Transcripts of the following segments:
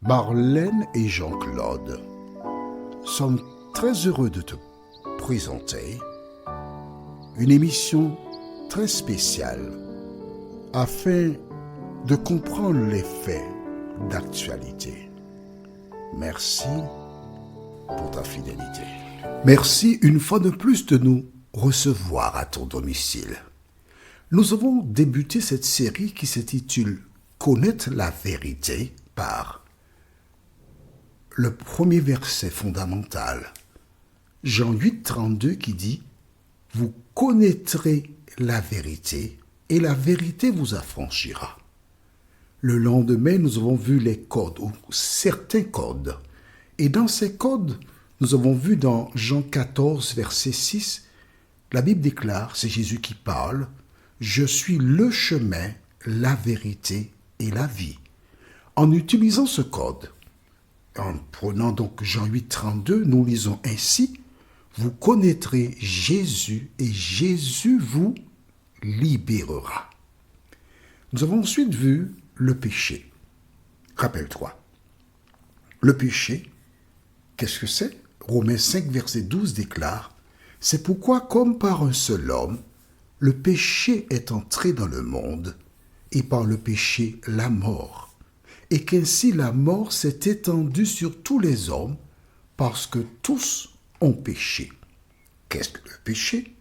Marlène et Jean-Claude sommes très heureux de te présenter une émission très spéciale afin de comprendre les faits d'actualité. Merci pour ta fidélité. Merci une fois de plus de nous recevoir à ton domicile. Nous avons débuté cette série qui s'intitule « Connaître la vérité » par le premier verset fondamental, Jean 8, 32, qui dit « Vous connaîtrez la vérité et la vérité vous affranchira ». Le lendemain, nous avons vu les codes, ou certains codes. Et dans ces codes, nous avons vu dans Jean 14, verset 6, la Bible déclare, c'est Jésus qui parle, « Je suis le chemin, la vérité et la vie ». En utilisant ce code, en prenant donc Jean 8, 32, nous lisons ainsi, « Vous connaîtrez Jésus et Jésus vous libérera ». Nous avons ensuite vu le péché. Rappelle-toi, le péché, qu'est-ce que c'est? Romains 5, verset 12 déclare, « C'est pourquoi, comme par un seul homme, le péché est entré dans le monde, et par le péché la mort, et qu'ainsi la mort s'est étendue sur tous les hommes, parce que tous ont péché. » Qu'est-ce que le péché?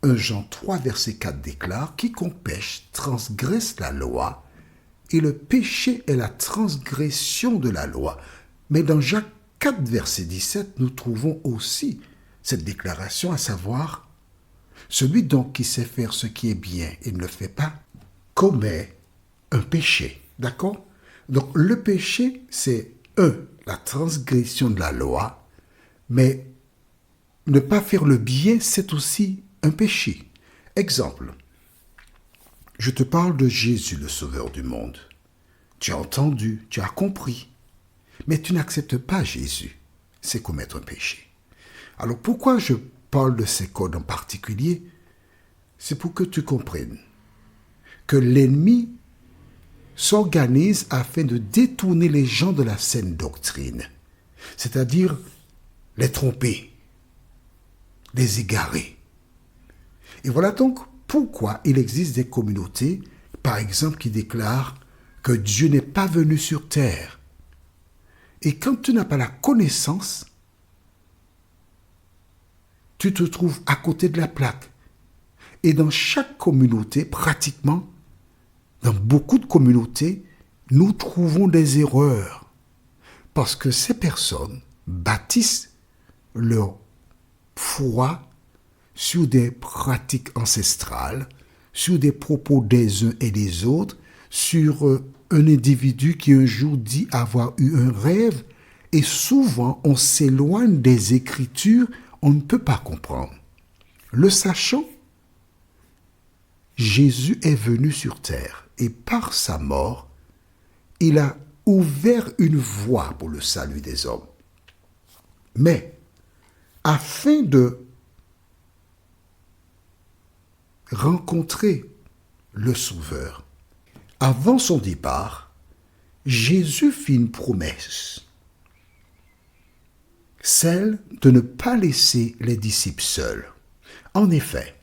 1 Jean 3, verset 4 déclare, « Quiconque pêche transgresse la loi, et le péché est la transgression de la loi. » Mais dans Jacques 4, verset 17, nous trouvons aussi cette déclaration, à savoir, « Celui donc qui sait faire ce qui est bien et ne le fait pas, commet un péché. » D'accord? Donc le péché, c'est la transgression de la loi, mais ne pas faire le bien, c'est aussi un péché. Exemple, je te parle de Jésus, le Sauveur du monde. Tu as entendu, tu as compris, mais tu n'acceptes pas Jésus. C'est commettre un péché. Alors pourquoi je parle de ces codes en particulier? C'est pour que tu comprennes que l'ennemi s'organise afin de détourner les gens de la saine doctrine, c'est-à-dire les tromper, les égarer. Et voilà donc pourquoi il existe des communautés, par exemple, qui déclarent que Dieu n'est pas venu sur terre. Et quand tu n'as pas la connaissance, tu te trouves à côté de la plaque. Et dans chaque communauté, pratiquement, dans beaucoup de communautés, nous trouvons des erreurs. Parce que ces personnes bâtissent leur foi sur des pratiques ancestrales, sur des propos des uns et des autres, sur un individu qui un jour dit avoir eu un rêve, et souvent on s'éloigne des Écritures, on ne peut pas comprendre. Le sachant, Jésus est venu sur terre, et par sa mort, il a ouvert une voie pour le salut des hommes. Mais, afin de rencontrer le Sauveur, avant son départ, Jésus fit une promesse, celle de ne pas laisser les disciples seuls. En effet,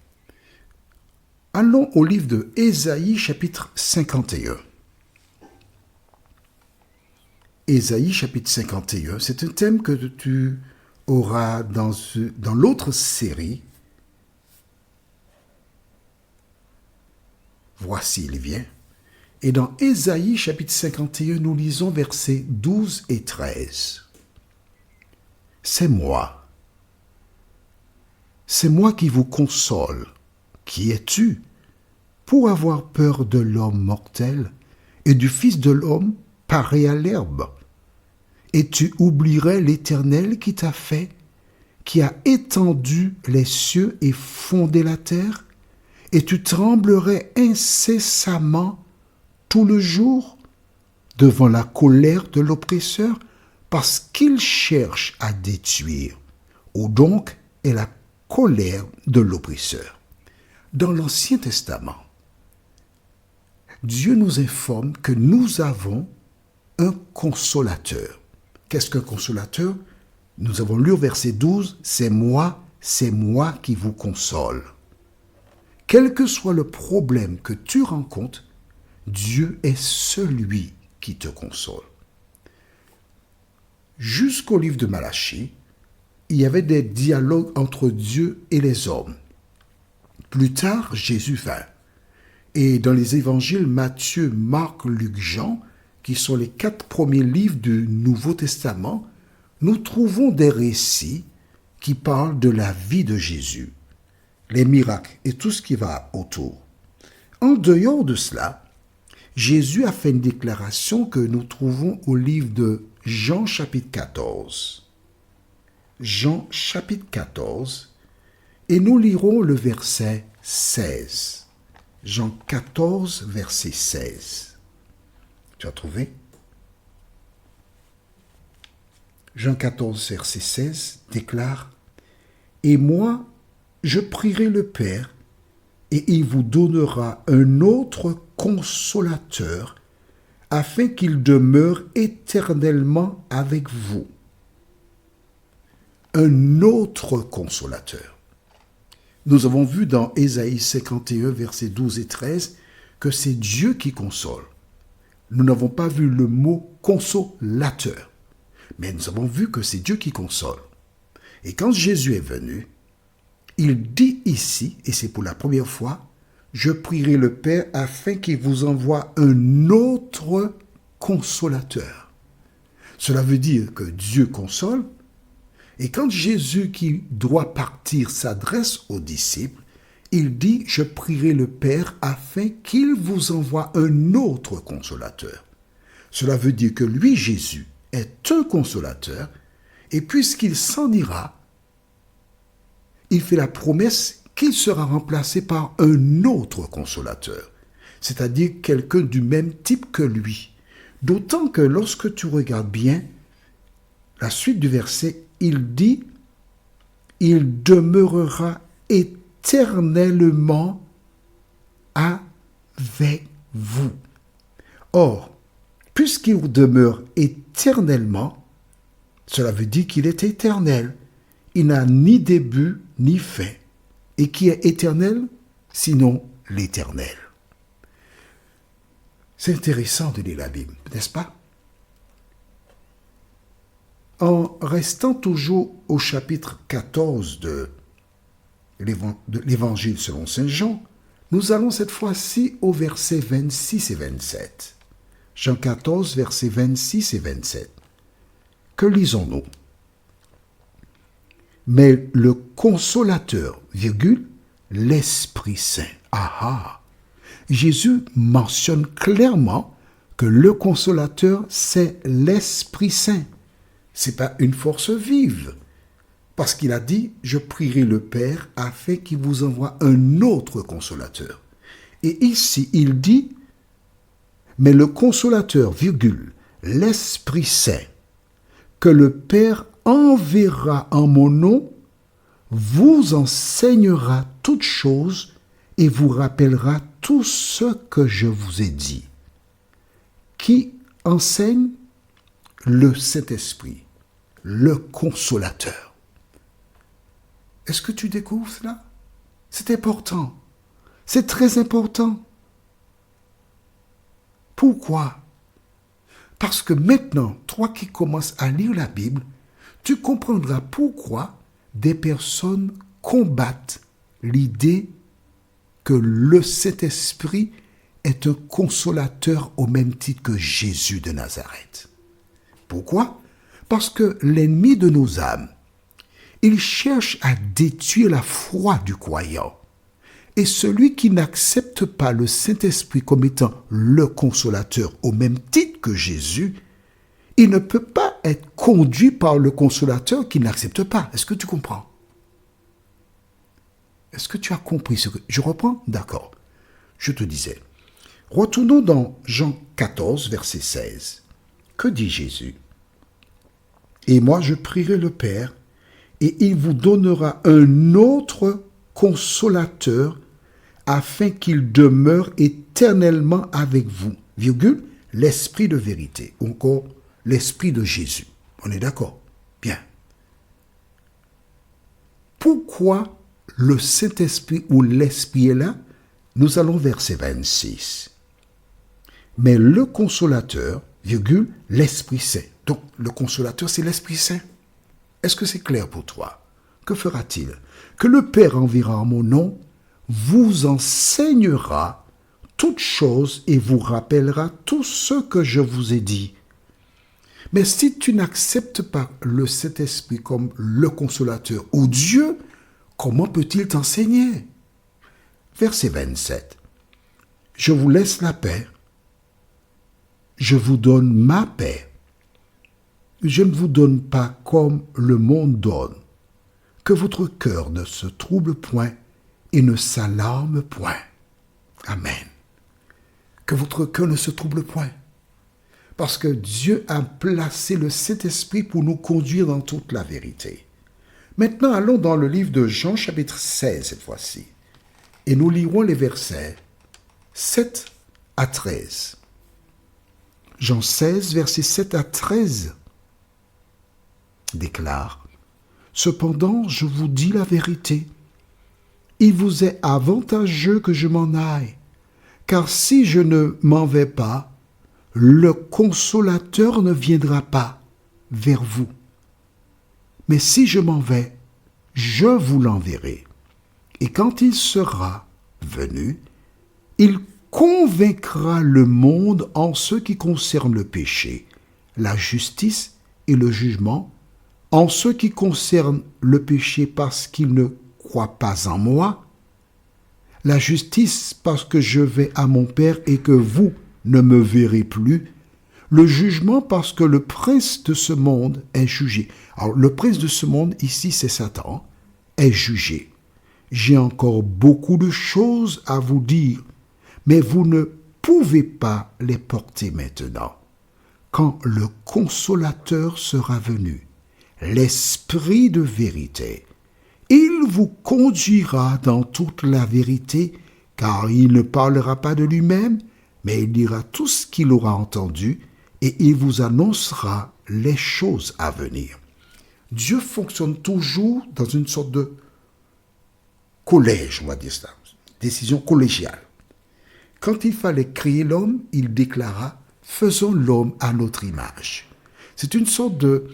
allons au livre de Ésaïe, chapitre 51. Ésaïe, chapitre 51, c'est un thème que tu auras dans l'autre série. Voici, il vient. Et dans Ésaïe, chapitre 51, nous lisons versets 12 et 13. C'est moi qui vous console. Qui es-tu pour avoir peur de l'homme mortel et du Fils de l'homme pareil à l'herbe? Et tu oublierais l'Éternel qui t'a fait, qui a étendu les cieux et fondé la terre? Et tu tremblerais incessamment tout le jour devant la colère de l'oppresseur, parce qu'il cherche à détruire, où donc est la colère de l'oppresseur. Dans l'Ancien Testament, Dieu nous informe que nous avons un consolateur. Qu'est-ce qu'un consolateur? Nous avons lu au verset 12, c'est moi qui vous console. Quel que soit le problème que tu rencontres, Dieu est celui qui te console. Jusqu'au livre de Malachie, il y avait des dialogues entre Dieu et les hommes. Plus tard, Jésus vint. Et dans les évangiles Matthieu, Marc, Luc, Jean, qui sont les 4 premiers livres du Nouveau Testament, nous trouvons des récits qui parlent de la vie de Jésus, les miracles et tout ce qui va autour. En dehors de cela, Jésus a fait une déclaration que nous trouvons au livre de Jean chapitre 14. Jean chapitre 14, et nous lirons le verset 16. Jean 14, verset 16. Tu as trouvé? Jean 14, verset 16 déclare « Et moi, je prierai le Père, et il vous donnera un autre consolateur, afin qu'il demeure éternellement avec vous. » Un autre consolateur. Nous avons vu dans Ésaïe 51, versets 12 et 13, que c'est Dieu qui console. Nous n'avons pas vu le mot consolateur, mais nous avons vu que c'est Dieu qui console. Et quand Jésus est venu, il dit ici, et c'est pour la première fois, « Je prierai le Père afin qu'il vous envoie un autre consolateur. » Cela veut dire que Dieu console, et quand Jésus qui doit partir s'adresse aux disciples, il dit « Je prierai le Père afin qu'il vous envoie un autre consolateur. » Cela veut dire que lui, Jésus, est un consolateur, et puisqu'il s'en ira, il fait la promesse qu'il sera remplacé par un autre consolateur, c'est-à-dire quelqu'un du même type que lui. D'autant que lorsque tu regardes bien la suite du verset, il dit « Il demeurera éternellement avec vous. » Or, puisqu'il demeure éternellement, cela veut dire qu'il est éternel. Il n'a ni début ni fin. Et qui est éternel, sinon l'Éternel. C'est intéressant de lire la Bible, n'est-ce pas? En restant toujours au chapitre 14 de l'Évangile selon saint Jean, nous allons cette fois-ci au verset 26 et 27. Jean 14, versets 26 et 27. Que lisons-nous? Mais le consolateur, l'Esprit Saint. Jésus mentionne clairement que le consolateur, c'est l'Esprit Saint. Ce n'est pas une force vive. Parce qu'il a dit, je prierai le Père afin qu'il vous envoie un autre consolateur. Et ici, il dit, mais le consolateur, l'Esprit Saint, que le Père enverra en mon nom, vous enseignera toutes choses et vous rappellera tout ce que je vous ai dit. Qui enseigne? Le Saint-Esprit, le consolateur. Est-ce que tu découvres cela? C'est important. C'est très important. Pourquoi? Parce que maintenant, toi qui commences à lire la Bible, tu comprendras pourquoi des personnes combattent l'idée que le Saint-Esprit est un consolateur au même titre que Jésus de Nazareth. Pourquoi? Parce que l'ennemi de nos âmes, il cherche à détruire la foi du croyant. Et celui qui n'accepte pas le Saint-Esprit comme étant le consolateur au même titre que Jésus, il ne peut pas être conduit par le consolateur qu'il n'accepte pas. Est-ce que tu comprends? Est-ce que tu as compris ce que... Je reprends? D'accord. Je te disais. Retournons dans Jean 14, verset 16. Que dit Jésus? Et moi, je prierai le Père, et il vous donnera un autre consolateur, afin qu'il demeure éternellement avec vous, l'esprit de vérité, ou encore l'esprit de Jésus. On est d'accord? Bien. Pourquoi le Saint-Esprit ou l'Esprit est là? Nous allons verset 26. Mais le consolateur, virgule, l'Esprit Saint. Donc, le consolateur, c'est l'Esprit Saint. Est-ce que c'est clair pour toi? Que fera-t-il? Que le Père enverra en mon nom, vous enseignera toutes choses et vous rappellera tout ce que je vous ai dit. Mais si tu n'acceptes pas le Saint-Esprit comme le consolateur ou Dieu, comment peut-il t'enseigner? Verset 27. Je vous laisse la paix. Je vous donne ma paix. Je ne vous donne pas comme le monde donne. Que votre cœur ne se trouble point et ne s'alarme point. Amen. Que votre cœur ne se trouble point. Parce que Dieu a placé le Saint-Esprit pour nous conduire dans toute la vérité. Maintenant, allons dans le livre de Jean, chapitre 16, cette fois-ci. Et nous lirons les versets 7 à 13. Jean 16, versets 7 à 13 déclare: Cependant, je vous dis la vérité. Il vous est avantageux que je m'en aille, car si je ne m'en vais pas, le consolateur ne viendra pas vers vous. Mais si je m'en vais, je vous l'enverrai. Et quand il sera venu, il convaincra le monde en ce qui concerne le péché, la justice et le jugement, en ce qui concerne le péché parce qu'il ne croit pas en moi, la justice parce que je vais à mon Père et que vous ne me verrez plus, le jugement parce que le prince de ce monde est jugé. Alors, le prince de ce monde, ici, c'est Satan, est jugé. J'ai encore beaucoup de choses à vous dire, mais vous ne pouvez pas les porter maintenant. Quand le consolateur sera venu, l'Esprit de vérité, il vous conduira dans toute la vérité, car il ne parlera pas de lui-même, mais il dira tout ce qu'il aura entendu, et il vous annoncera les choses à venir. Dieu fonctionne toujours dans une sorte de collège, on va dire ça, décision collégiale. Quand il fallait créer l'homme, il déclara « Faisons l'homme à notre image ». C'est une sorte de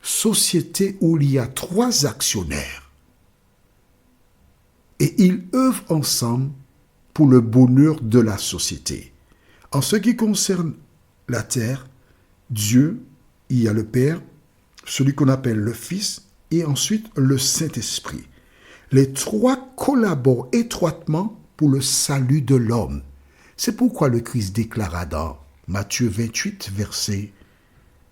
société où il y a 3 actionnaires. Et ils œuvrent ensemble pour le bonheur de la société. En ce qui concerne la terre, Dieu, il y a le Père, celui qu'on appelle le Fils, et ensuite le Saint-Esprit. Les 3 collaborent étroitement pour le salut de l'homme. C'est pourquoi le Christ déclara dans Matthieu 28, versets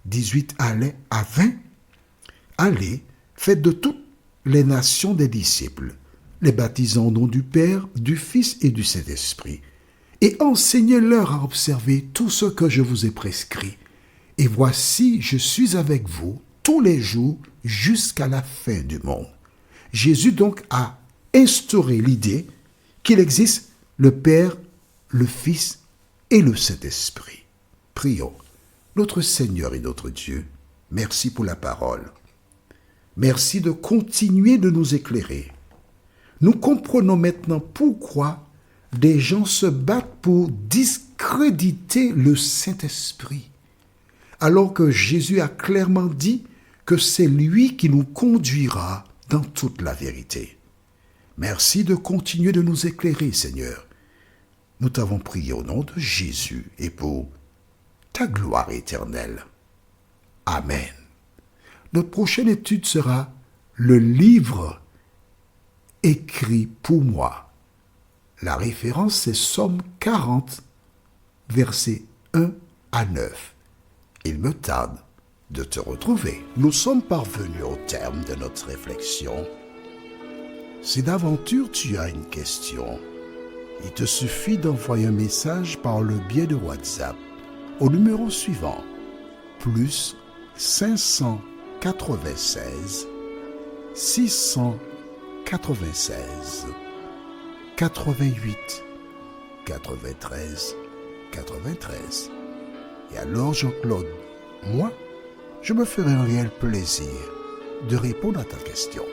18 à 20, « Allez, faites de toutes les nations des disciples, les baptisant au nom du Père, du Fils et du Saint-Esprit, et enseignez-leur à observer tout ce que je vous ai prescrit. Et voici, je suis avec vous tous les jours jusqu'à la fin du monde. » Jésus donc a instauré l'idée qu'il existe le Père, le Fils et le Saint-Esprit. Prions. Notre Seigneur et notre Dieu, merci pour la parole. Merci de continuer de nous éclairer. Nous comprenons maintenant pourquoi des gens se battent pour discréditer le Saint-Esprit, alors que Jésus a clairement dit que c'est lui qui nous conduira dans toute la vérité. Merci de continuer de nous éclairer, Seigneur. Nous t'avons prié au nom de Jésus et pour ta gloire éternelle. Amen. Notre prochaine étude sera le livre écrit pour moi. La référence, c'est Psaume 40, versets 1 à 9. Il me tarde de te retrouver. Nous sommes parvenus au terme de notre réflexion. Si d'aventure tu as une question, il te suffit d'envoyer un message par le biais de WhatsApp au numéro suivant, plus 596 696 88 93 93. Et alors, Jean-Claude, moi, je me ferai un réel plaisir de répondre à ta question.